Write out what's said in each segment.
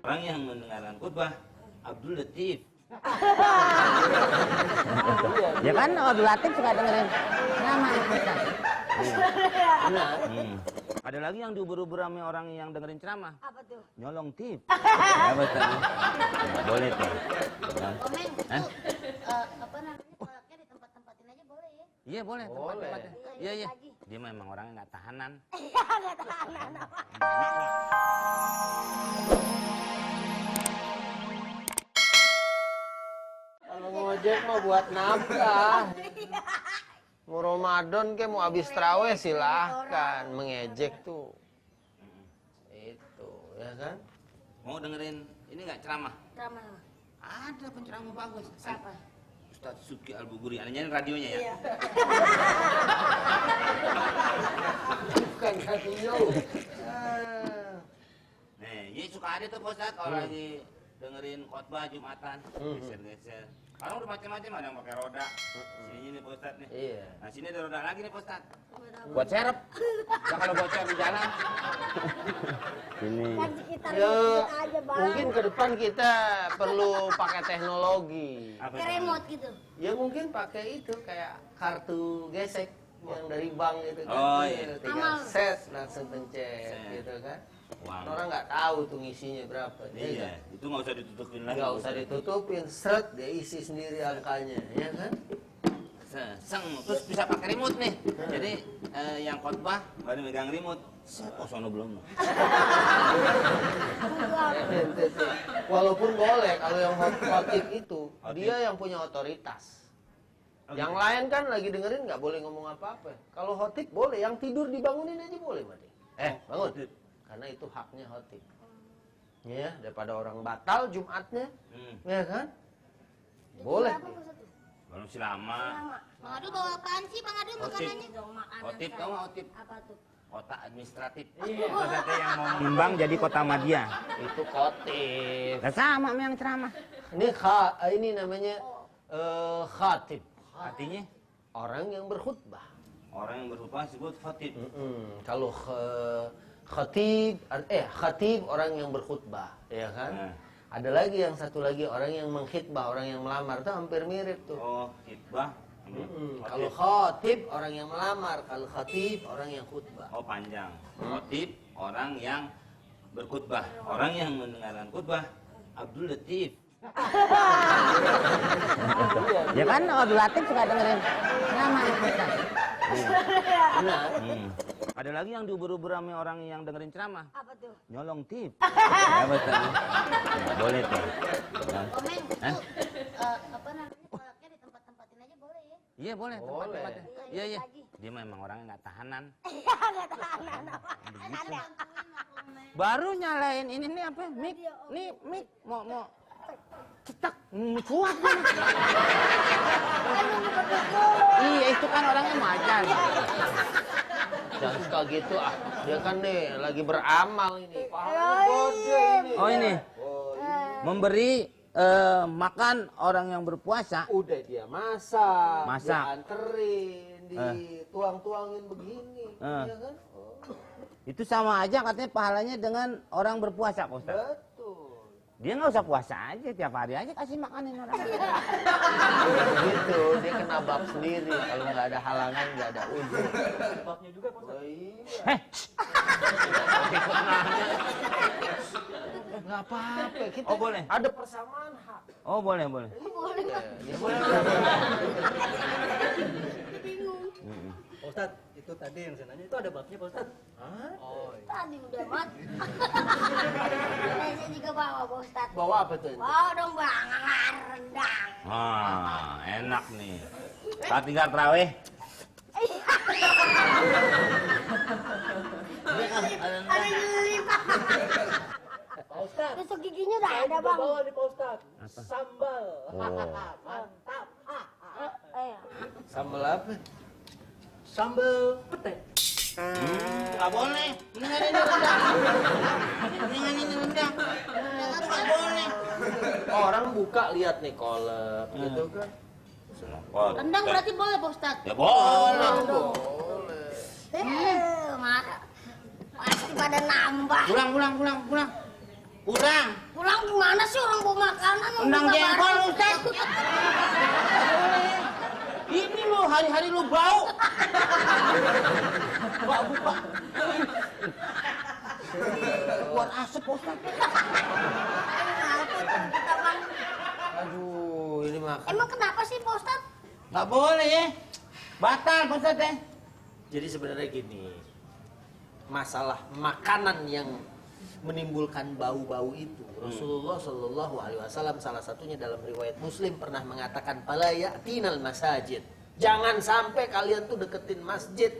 Orang yang mendengarkan khutbah Abdul Latif. Ya kan Abdul Latif suka dengerin ceramah. Benar. Ada lagi yang diubur-ubur sama orang yang dengerin ceramah. Apa tuh? Nyolong tip. Ya betul. Nggak boleh tuh. Omeng. Hah? Apa namanya? Kolaknya di tempat-tempatin aja boleh ya? Iya boleh. Boleh. Tempat-tempatnya. Iya iya. Dia memang orangnya nggak tahanan. Iya, nggak tahanan apa. Kalau ngojek mah buat nafkah. Mau Ramadan ke mau habis traweh silahkan mengejek tuh. Itu ya kan? Mau dengerin ini nggak ceramah? Ceramah. Ada penceramah bagus. Siapa? Ustadz Suki Al-Buguri. Ada nyanyi radionya ya? Iya. Bukan radio. Nih, ini suka ada tuh Pak Ustadz kalau lagi dengerin khotbah Jumatan, geser-geser. Kalau udah macam-macam ada yang pakai roda. Sini nih Pak Ustadz nih. Iya. Nah sini ada roda lagi nih Pak Ustadz. Buat serep. Ya kalau bocor di jalan. Ini. Kan sekitar Ya, aja bang. mungkin ke depan kita perlu pakai teknologi. Apa Kayak itu? remote gitu. Ya mungkin pakai itu kayak kartu gesek yang dari bank gitu kan. Oh, iya. Tinggal Amal. set langsung pencet Set. gitu kan. Uang. Orang nggak tahu tuh ngisinya berapa. Iya, itu nggak usah ditutupin lagi. Nggak usah ditutupin, seret dia isi sendiri angkanya, ya kan? Seng, terus bisa pakai remote nih. Jadi yang khotbah baru megang remote. Set, oh sono belum. Ente tuh. Walaupun boleh kalau yang khotib itu dia yang punya otoritas. Yang lain kan lagi dengerin nggak boleh ngomong apa-apa. Kalau khotib boleh, yang tidur dibangunin aja boleh, Mati. Bangun. khotib. Karena itu haknya khotib. Ya, daripada orang batal Jumatnya, ya kan? Boleh. Apa Pak Ustadz? Baru si lama. Bang Adu bawa apaan sih Bang Adu makanannya? Dong makanan. Khotib tau nggak khotib? Apa tuh? Kota administratif. Iya. Maksudnya yang mau menimbang jadi kota Madia. Itu khotib. Lah sama sama yang ceramah. Ini namanya khatib. Artinya Orang yang berkhutbah. orang yang berkhutbah disebut khotib. Kalau khatib orang yang berkhutbah, ya kan? Nah. Ada lagi yang satu lagi orang yang mengkhitbah, orang yang melamar, itu hampir mirip tuh. Oh, khitbah. Kalau khatib orang yang melamar, kalau khatib orang yang khutbah. Oh, panjang. Khotib orang yang berkhutbah. Orang yang mendengarkan khutbah Abdul Latif. Ya kan Abdul Latif suka dengerin ceramah. Benar. Ada lagi yang diubur-ubur sama orang yang dengerin ceramah. Apa tuh? Nyolong tip. Ya betul. Nggak boleh tuh. Omeng. Hah? Apa namanya? Kolaknya di tempat-tempatin aja boleh ya? Iya boleh. Boleh. Tempat-tempatnya. Iya iya. Lagi. Dia memang orangnya nggak tahanan. Iya, nggak tahanan apa. Ada. Baru nyalain ini nih apa? Mic. Nih mic mau cetak kuat kan. Iya itu kan orangnya macan. Jangan suka gitu ah. Dia kan nih lagi beramal ini. Pahalanya gede ini. Oh ini Oh, ini. memberi makan orang yang berpuasa. Udah dia masak, Masak. dianterin, dituang-tuangin begini, ya kan? Oh, Itu sama aja katanya pahalanya dengan orang berpuasa, Pak Ustaz. betul. Dia nggak usah puasa aja, tiap hari aja kasih makanin orang. Gitu, dia kena bab sendiri. Kalau nggak ada halangan, nggak ada uzur. Babnya juga, Pak. Oh iya. Nggak apa-apa. Kita Oh, boleh. ada persamaan hak. Oh boleh boleh. Ya, boleh. Pak Ustadz, itu tadi yang saya nanya, itu ada babnya Pak Ustadz? Oh, iya. Tadi udah mat. Saya juga bawa Pak Ustadz. Bawa apa tuh? Bawa dong bang, rendang. Enak nih. Saat tinggal terawih. Ada geli pak. Pak Ustadz, Tusuk giginya udah saya ada juga bang. bawa nih Pak Ustadz. Sambal. Mantap. Sambal apa? Sambal pete. Nggak boleh. Mendingan ini rendang. Mendingan ini rendang. Nggak boleh. Orang buka lihat nih kolak gitu kan. Rendang berarti boleh Pak Ustadz? Ya boleh. Boleh. Marah. Pasti pada nambah. Pulang. Kurang. Pulang gimana sih orang bawa makanan? Undang buka jengkol, warung. Ustaz. Ini lo hari-hari lo bau. Buka. Keluar asap, Ustaz. Aduh, ini makan. Emang kenapa sih Pak Ustadz? Nggak boleh ya. Batal, Ustaz ya. Jadi sebenarnya gini, masalah makanan yang menimbulkan bau-bau itu, Rasulullah Shallallahu Alaihi Wasallam salah satunya dalam riwayat Muslim pernah mengatakan, "Fala ya'tinal masajid." Jangan sampai kalian tuh deketin masjid.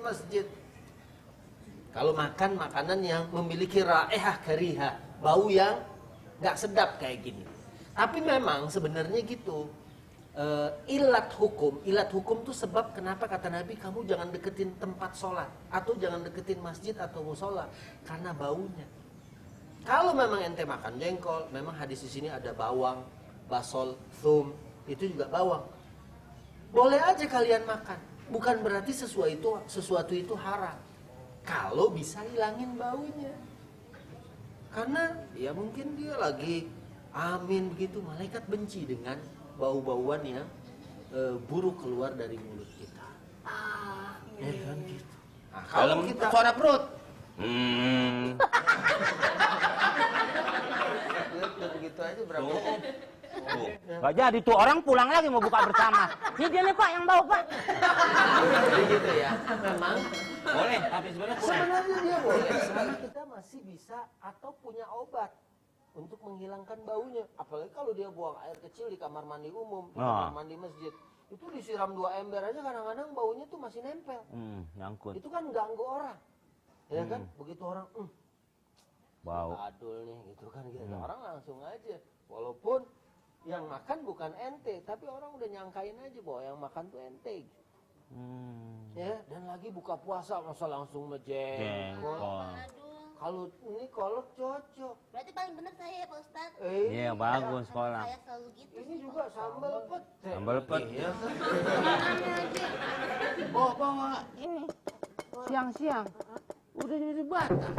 Kalau makan makanan yang memiliki raihah kariha, bau yang nggak sedap kayak gini. Tapi memang sebenarnya gitu. Ilat hukum tuh sebab kenapa kata Nabi kamu jangan deketin tempat sholat atau jangan deketin masjid atau musola karena baunya. Kalau memang ente makan jengkol, memang hadis di sini ada bawang, basol, thum, itu juga bawang. Boleh aja kalian makan, bukan berarti sesuatu itu haram. Kalau bisa hilangin baunya, karena ya mungkin dia lagi amin begitu, malaikat benci dengan bau-bauan yang buruk keluar dari mulut kita. Ya kan gitu. Nah, kalau kita suara perut. begitu aja berapa? Gak jadi tuh orang pulang lagi mau buka bersama. Ini dia nih Pak yang bau Pak. Jadi gitu ya. Memang Boleh, tapi sebenarnya dia boleh. Selama kita masih bisa atau punya obat untuk menghilangkan baunya. Apalagi kalau dia buang air kecil di kamar mandi umum, di kamar mandi masjid. Itu disiram 2 ember aja kadang-kadang baunya tuh masih nempel. Nyangkut. Itu kan ganggu orang. Ya kan? Begitu orang Bau. adul nih gitu kan gitu. Orang langsung aja. Walaupun yang makan bukan ente, tapi orang udah nyangkain aja bahwa yang makan tuh ente. Ya, dan lagi buka puasa masa langsung ngejengkol. Aduh. Kalau ini kolak cocok. Berarti paling bener saya ya Pak Ustadz. Iya bagus sekolah. Saya selalu gitu. Ini juga sambal pete. Sambal pete. Iya kan? Bawa ini siang-siang udah jadi batal.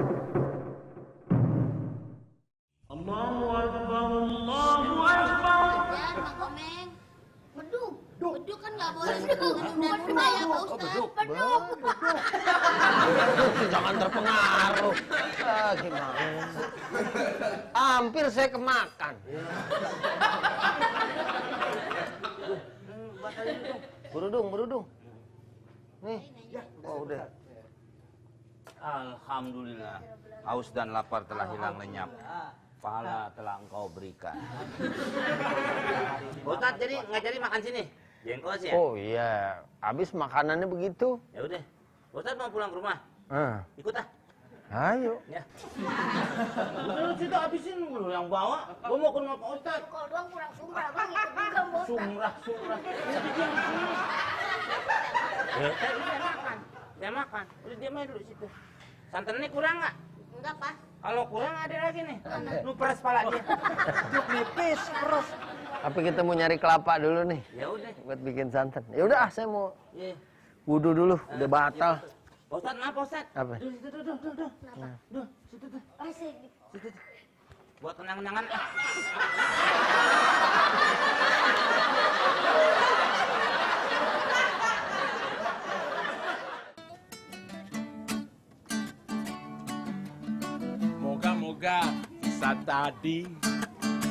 Allahu Akbar, Allahu Akbar. Ya, Bang Komeng. Beduk. Beduk kan nggak boleh tuh. Beduk ya Pak Ustadz. Beduk. Jangan terpengaruh. Gimana? Hampir saya kemakan. Berudung. Nih. Oh, udah. Alhamdulillah. Haus dan lapar telah hilang lenyap. Pahala telah engkau berikan. Ustaz jadi nggak jadi makan sini. Jengkol sih ya. Oh iya, habis makanannya begitu. Ya udah. Ustaz mau pulang ke rumah. Ikut ah. Ayo. Ya. Lu kita habisin dulu yang bawa. Gua mau ke rumah Pak Ustaz. Kalau doang kurang sumber Bang itu juga Pak Ustadz. Sumrah. Saya makan. Udah diam aja dulu situ. Santannya kurang nggak? Enggak Pak. Kalau kurang ada lagi nih. Lu peras pala dia. Nipis terus. Tapi kita mau nyari kelapa dulu nih Ya udah. buat bikin santan. Ya udah, saya mau Iya. wudu dulu, udah batal. Pak Ustaz, maaf Pak Ustaz. Apa? Duh, situ tuh. Duh, situ tuh. Oh, sih. Buat kenang-kenangan. Moga-moga kisah tadi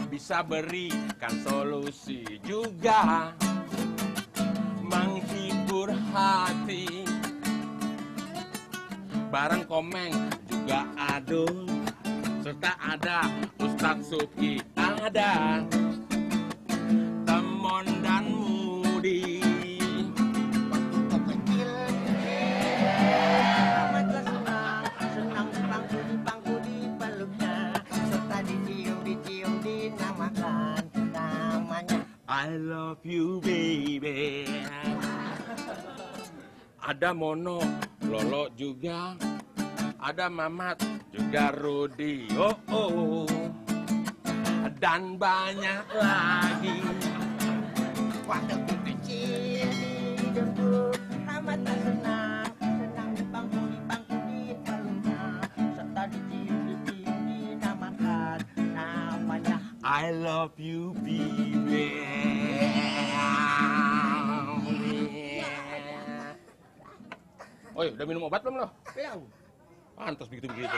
bisa berikan solusi juga menghibur hati. Bareng Komeng juga Adul serta ada Ustadz Suki, ada Temon dan Mudi. Senang di bangku dipeluknya, serta dicium dinamakan namanya. I love you baby. Ada Mono, Lolo juga, ada Mamat juga Rudi, dan banyak lagi. Waktu kecil hidupku amat tak senang di bangku dipeluknya, serta dicium dinamakan I love you, baby. Oi, udah minum obat belum lo? Belum. Pantas begitu-begitu.